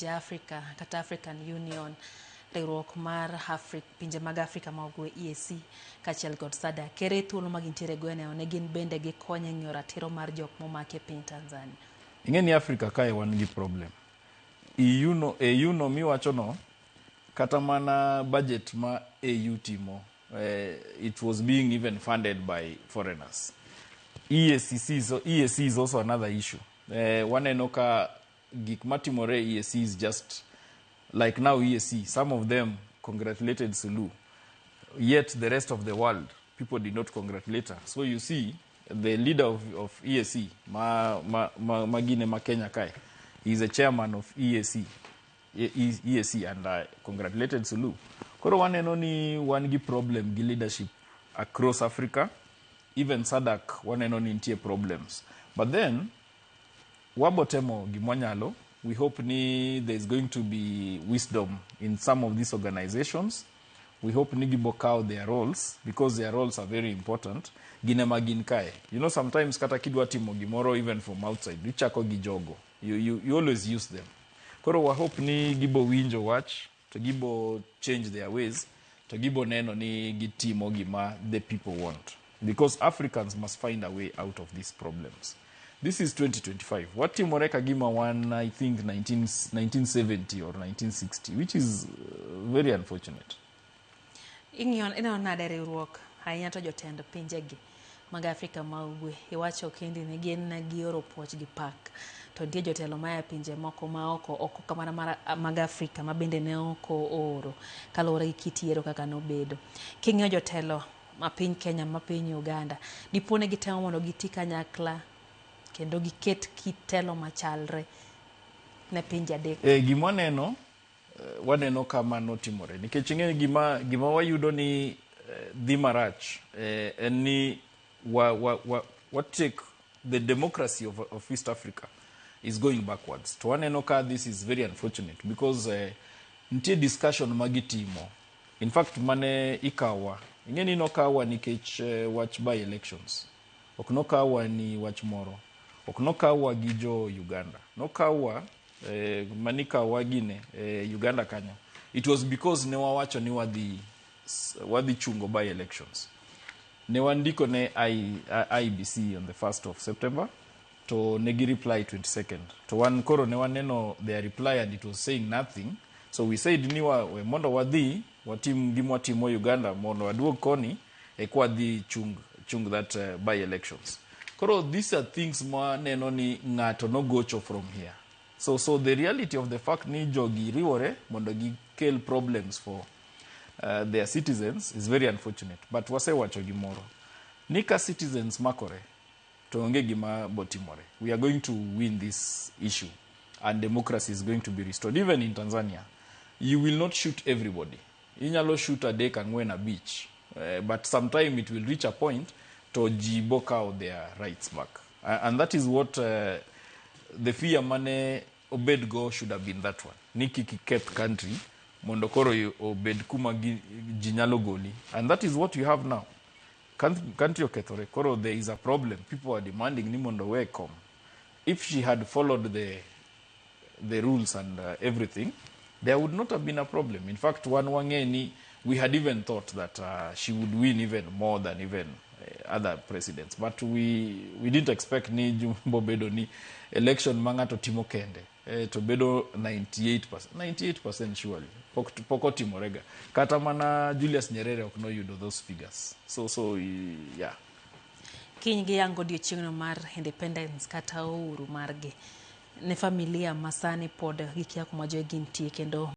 Africa kata African Union riwruok mar pinje mag Afrika ma ugwe EAC kachiel kod SADC kere thuolo ma gintiere gwene ne gin bende gikonyo ng'iyo ratiro mar jok momake piny Tanzania. Ing'eni Afrika kae wan gi problem. EU no miwacho no kata mana budget ma EU timo it was being even funded by foreigners. EAC is also another issue. Waneno ka gik matimore EAC is just like now EAC, some of them congratulated Sulu, yet the rest of the world, people did not congratulate her. So you see, the leader of EAC, Magine Makenya Kai, is a chairman of EAC and congratulated Sulu. Koro one and only one problem, leadership across Africa, even SADC, one and only intie problems. But then, wabotemo gimwanyalo, we hope there's going to be wisdom in some of these organizations. We hope gibokao their roles, because their roles are very important. Ginemaginkai. You know, sometimes kata kidwa timo gimoro even from outside. Richako gijogo. You always use them. Koro wa hope gibo winjo watch, to gibo change their ways, to gibo neno gitimo gima the people want. Because Africans must find a way out of these problems. This is 2025. What Timoreka Gima won, I think, 1970 or 1960, which is very unfortunate. Ino nadere ruok hainya to jotend pinjegi mag Afrika ma ugwe iwacho kendi ne gin na gioro puoch gi pak to die jotelo maya pinje moko ma oko kamana mag Afrika ma bende ne oko oro kalore kit yiero kaka nobedo. King'yo jotelo ma piny Kenya ma piny Uganda dipone gitemo mondo giti kanyakla kendo giket kitelo machalre ne pinje adek. Gimoneno waneno kama notimore nikech ing'e gima wayudo ni dhi marach ni what take the democracy of East Africa is going backwards. To waneno ka this is very unfortunate because nitie discussion magitimo. In fact mane ikawa ing'e ni nokawa nikech wach by elections. Ok nokawa ni wach moro. Ok nokawa gi jo Uganda. Nokawa manikawa gine Uganda kanyo. It was because ne wawacho ni wadhi chungo by elections. Ne wandiko ne IBC on the 1st of September to negi reply 22nd. To one koro ne waneno their reply and it was saying nothing. So we said ni we mondo wadhi watim gimwatimo Uganda mondo waduog koni kwa dhi chung that by elections. Koro these are things ma neno ni ngato no gocho from here. So the reality of the fact ni jogi riwore mondo gikel problems for their citizens is very unfortunate. But wase wacho gimoro. Nika citizens makore to onge gima botimore. We are going to win this issue and democracy is going to be restored. Even in Tanzania, you will not shoot everybody. Inyalo shoot a day ang'wen a beach. But sometime it will reach a point to jiboka their rights back. And that is what the fear mane obedgo should have been that one. Niki kept country, mondo koro obed kuma jinyalo goli. And that is what you have now. Country okethore, koro there is a problem. People are demanding ni mondo welcome. If she had followed the rules and everything, there would not have been a problem. In fact, we had even thought that she would win even more than even other presidents. But we didn't expect ni jumbo bedo ni election manga to timo kende. To bedo 98% surely. Poko timorega. Kata mana Julius Nyerere okno yudo those figures. So yeah. Kiny gi yango odiochieng'no mar independence kata uhuru margi ne familia masani pod gikia kuma jogi nitie kendo